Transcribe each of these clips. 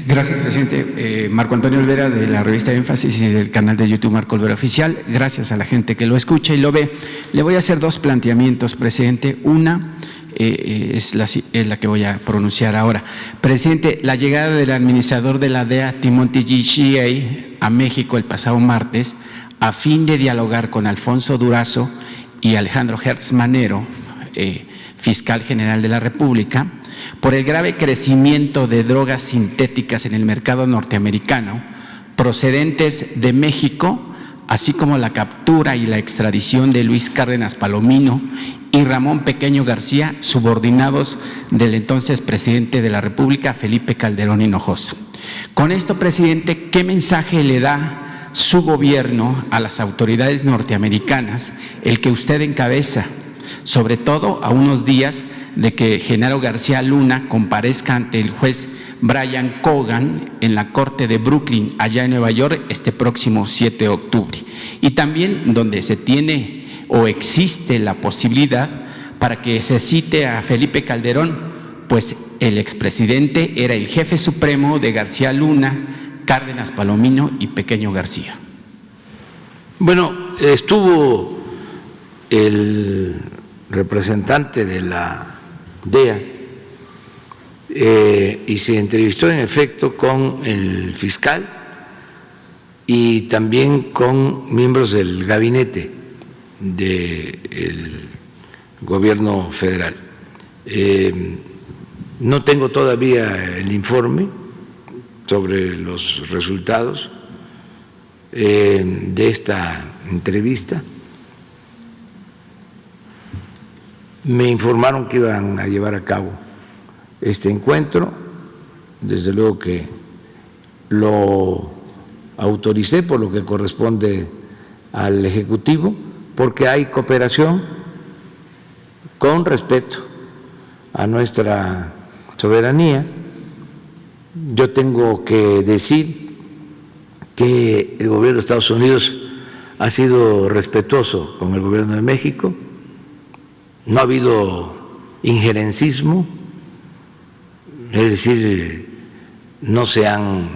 Gracias, presidente. Marco Antonio Olvera, de la revista Énfasis y del canal de YouTube Marco Olvera Oficial. Gracias a la gente que lo escucha y lo ve. Le voy a hacer dos planteamientos, presidente. Una es la que voy a pronunciar ahora. Presidente, la llegada del administrador de la DEA, Timothy G. Shea, a México el pasado martes, a fin de dialogar con Alfonso Durazo y Alejandro Hertz Manero, fiscal general de la República, por el grave crecimiento de drogas sintéticas en el mercado norteamericano procedentes de México, así como la captura y la extradición de Luis Cárdenas Palomino y Ramón Pequeño García, subordinados del entonces presidente de la República, Felipe Calderón Hinojosa. Con esto, presidente, ¿qué mensaje le da su gobierno a las autoridades norteamericanas, el que usted encabeza, sobre todo a unos días de que Genaro García Luna comparezca ante el juez Brian Cogan en la Corte de Brooklyn, allá en Nueva York, este próximo 7 de octubre? Y también donde se tiene o existe la posibilidad para que se cite a Felipe Calderón, pues el expresidente era el jefe supremo de García Luna, Cárdenas Palomino y Pequeño García. Bueno, estuvo el representante de la DEA y se entrevistó en efecto con el fiscal y también con miembros del gabinete del gobierno federal. No tengo todavía el informe sobre los resultados de esta entrevista. Me informaron que iban a llevar a cabo este encuentro, desde luego que lo autoricé por lo que corresponde al Ejecutivo, porque hay cooperación con respeto a nuestra soberanía. Yo tengo que decir que el gobierno de Estados Unidos ha sido respetuoso con el gobierno de México. No ha habido injerencismo, es decir, no se han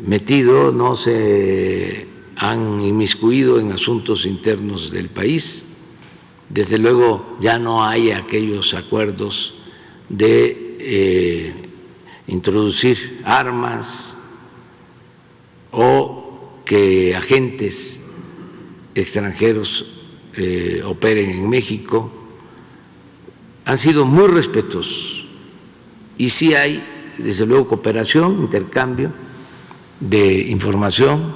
metido, no se han inmiscuido en asuntos internos del país. Desde luego ya no hay aquellos acuerdos de introducir armas o que agentes extranjeros operen en México. Han sido muy respetuosos y sí hay, desde luego, cooperación, intercambio de información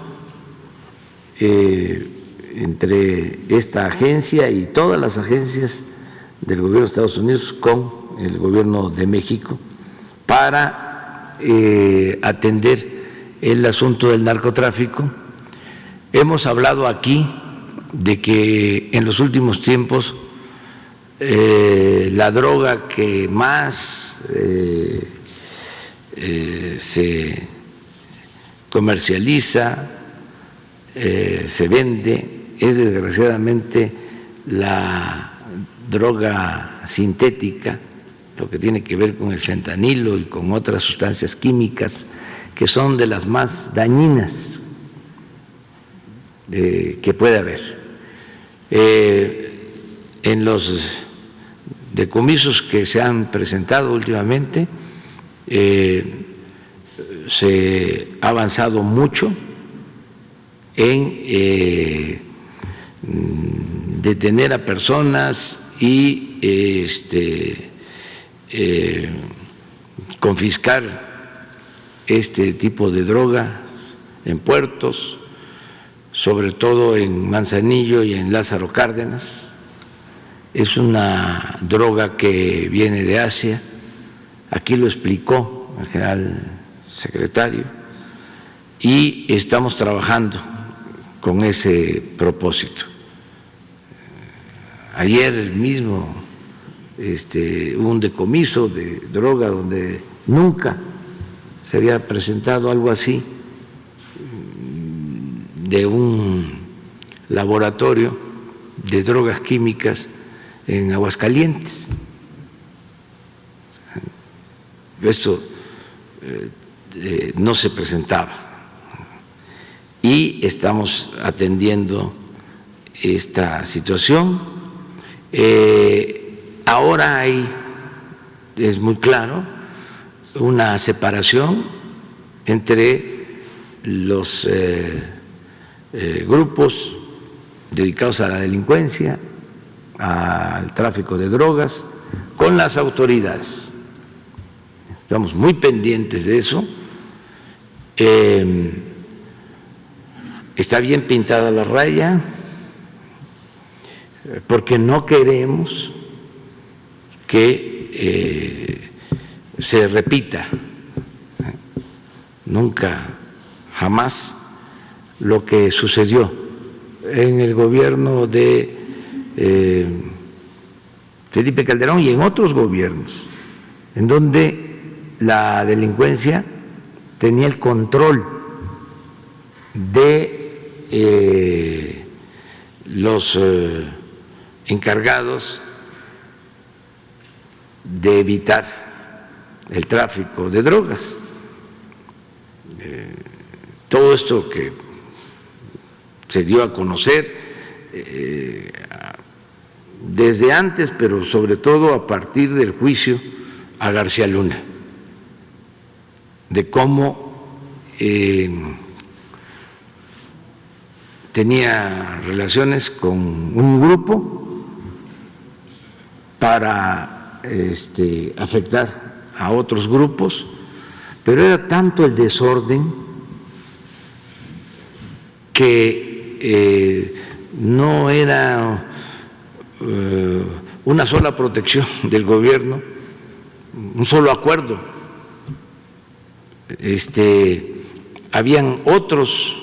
entre esta agencia y todas las agencias del gobierno de Estados Unidos con el gobierno de México para atender el asunto del narcotráfico. Hemos hablado aquí de que en los últimos tiempos la droga que más se comercializa, se vende, es desgraciadamente la droga sintética, lo que tiene que ver con el fentanilo y con otras sustancias químicas que son de las más dañinas que puede haber. En los decomisos que se han presentado últimamente se ha avanzado mucho en detener a personas y confiscar este tipo de droga en puertos, sobre todo en Manzanillo y en Lázaro Cárdenas. Es una droga que viene de Asia, aquí lo explicó el general secretario, y estamos trabajando con ese propósito. Ayer mismo hubo un decomiso de droga donde nunca se había presentado algo así, de un laboratorio de drogas químicas en Aguascalientes. esto no se presentaba. Y estamos atendiendo esta situación. Ahora hay, es muy claro, una separación entre los grupos dedicados a la delincuencia, al tráfico de drogas, con las autoridades. Estamos muy pendientes de eso. Está bien pintada la raya, porque no queremos que se repita nunca, jamás, lo que sucedió en el gobierno de Felipe Calderón y en otros gobiernos, en donde la delincuencia tenía el control de los encargados de evitar el tráfico de drogas. Todo esto que se dio a conocer desde antes, pero sobre todo a partir del juicio a García Luna, de cómo tenía relaciones con un grupo para afectar a otros grupos, pero era tanto el desorden que no era una sola protección del gobierno, un solo acuerdo. Habían otros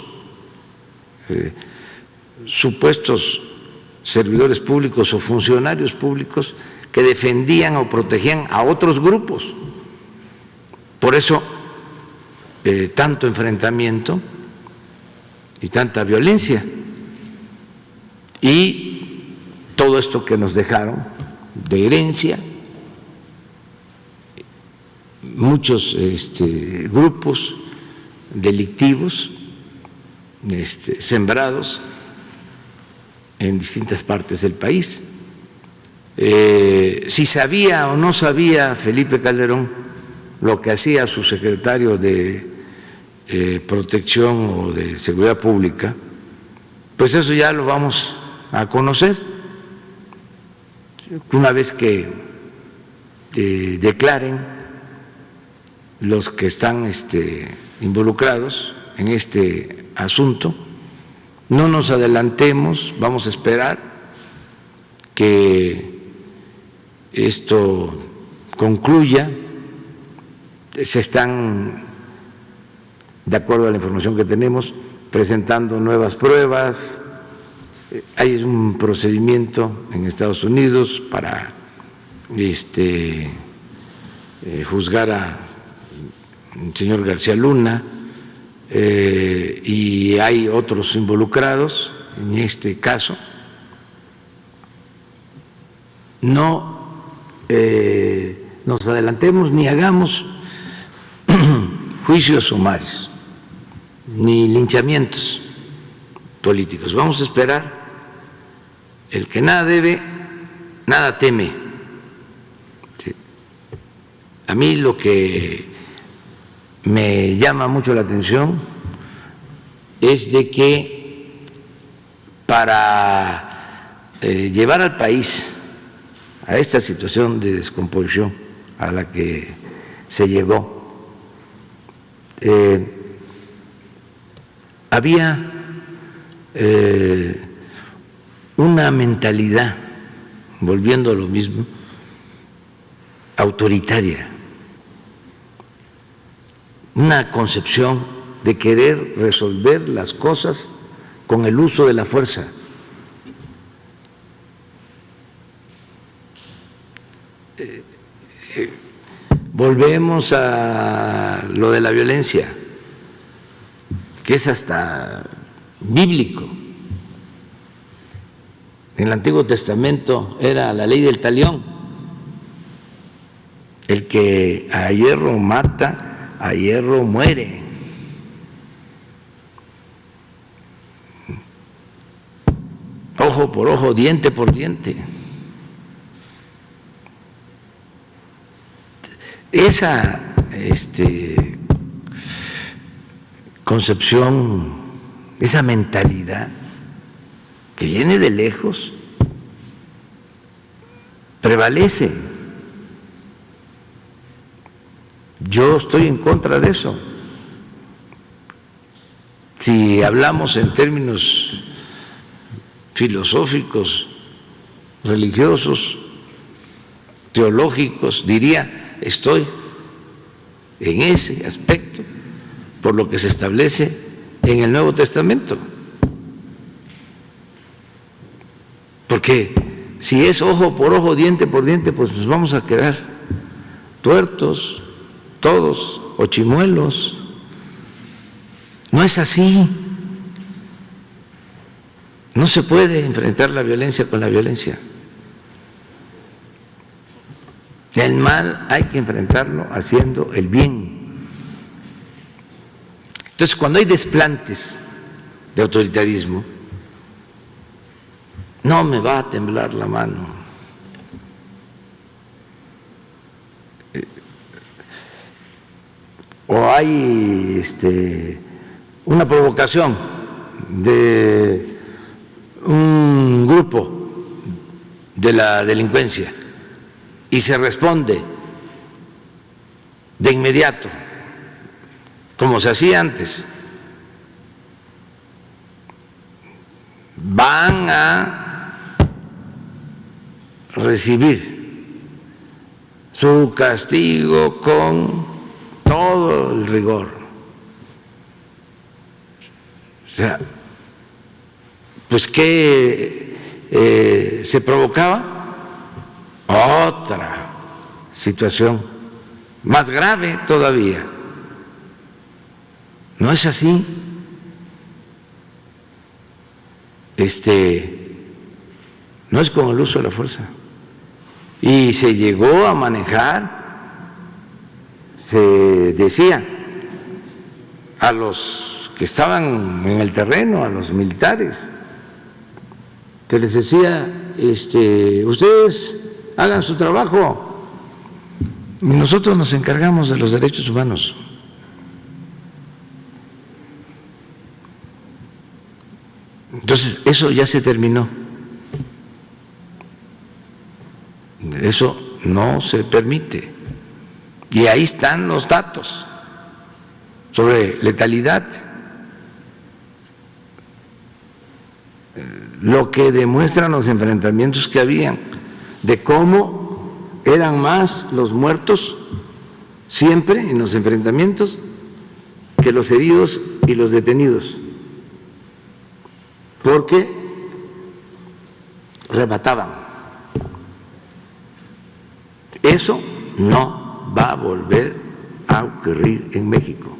supuestos servidores públicos o funcionarios públicos que defendían o protegían a otros grupos. Por eso tanto enfrentamiento y tanta violencia. Y todo esto que nos dejaron de herencia, muchos grupos delictivos sembrados en distintas partes del país. Si sabía o no sabía Felipe Calderón lo que hacía su secretario de Protección o de Seguridad Pública, pues eso ya lo vamos a conocer una vez que declaren los que están involucrados en este asunto. No nos adelantemos, vamos a esperar que esto concluya. Se están, de acuerdo a la información que tenemos, presentando nuevas pruebas. Hay un procedimiento en Estados Unidos para juzgar al señor García Luna, y hay otros involucrados en este caso. No nos adelantemos ni hagamos juicios sumarios ni linchamientos políticos. Vamos a esperar. El que nada debe, nada teme. ¿Sí? A mí lo que me llama mucho la atención es de que para llevar al país a esta situación de descomposición a la que se llegó, había una mentalidad, volviendo a lo mismo, autoritaria, una concepción de querer resolver las cosas con el uso de la fuerza. Volvemos a lo de la violencia, que es hasta bíblico. En el Antiguo Testamento era la ley del talión, el que a hierro mata, a hierro muere. Ojo por ojo, diente por diente. Esa concepción, esa mentalidad que viene de lejos, prevalece. Yo estoy en contra de eso. Si hablamos en términos filosóficos, religiosos, teológicos, diría, estoy en ese aspecto por lo que se establece en el Nuevo Testamento. Porque si es ojo por ojo, diente por diente, pues nos vamos a quedar tuertos todos o chimuelos. No es así. No se puede enfrentar la violencia con la violencia. El mal hay que enfrentarlo haciendo el bien. Entonces, cuando hay desplantes de autoritarismo, no me va a temblar la mano. O hay una provocación de un grupo de la delincuencia y se responde de inmediato, como se hacía antes, van a recibir su castigo con todo el rigor. O sea, pues ¿qué se provocaba? Otra situación más grave todavía. No es así. No es con el uso de la fuerza. Y se llegó a manejar, se decía a los que estaban en el terreno, a los militares, se les decía, ustedes hagan su trabajo y nosotros nos encargamos de los derechos humanos. Entonces, eso ya se terminó. Eso no se permite. Y ahí están los datos sobre letalidad. Lo que demuestran los enfrentamientos que habían, de cómo eran más los muertos siempre en los enfrentamientos que los heridos y los detenidos, porque remataban. Eso no va a volver a ocurrir en México.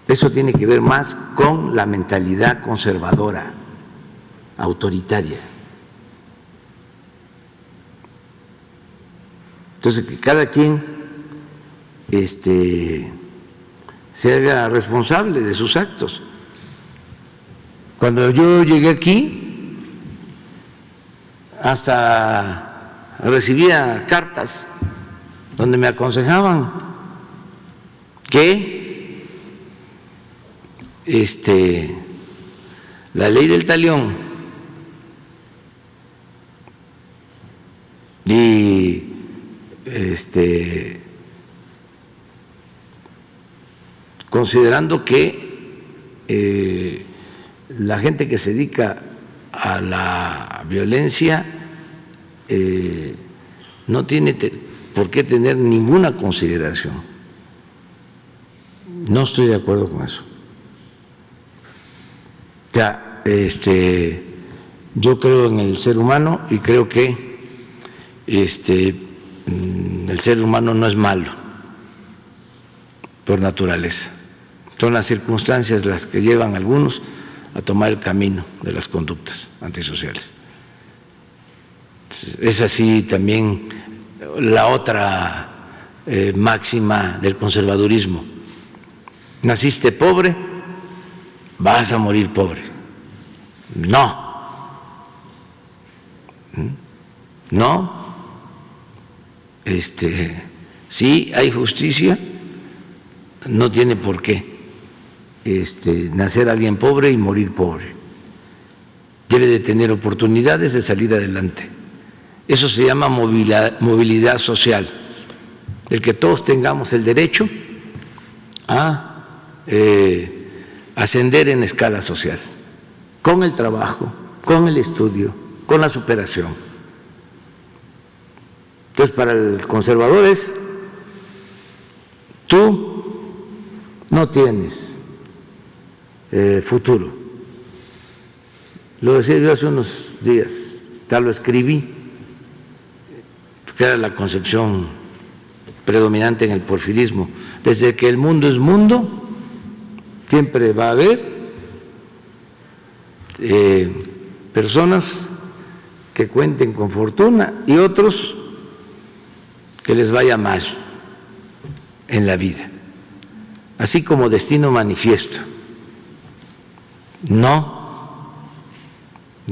Eso tiene que ver más con la mentalidad conservadora, autoritaria. Entonces, que cada quien se haga responsable de sus actos. Cuando yo llegué aquí, hasta recibía cartas donde me aconsejaban que la ley del talión y considerando que la gente que se dedica a la violencia no tiene por qué tener ninguna consideración. No estoy de acuerdo con eso. O sea, yo creo en el ser humano y creo que el ser humano no es malo por naturaleza. Son las circunstancias las que llevan a algunos a tomar el camino de las conductas antisociales. Es así también la otra máxima del conservadurismo: naciste pobre, vas a morir pobre. No, sí hay justicia, no tiene por qué nacer alguien pobre y morir pobre. Debe de tener oportunidades de salir adelante. Eso se llama movilidad social, el que todos tengamos el derecho a ascender en escala social, con el trabajo, con el estudio, con la superación. Entonces, para el conservador es: tú no tienes futuro. Lo decía yo hace unos días, hasta lo escribí, que era la concepción predominante en el porfirismo: desde que el mundo es mundo, siempre va a haber personas que cuenten con fortuna y otros que les vaya mal en la vida, así como destino manifiesto.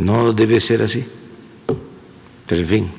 No debe ser así, pero en fin.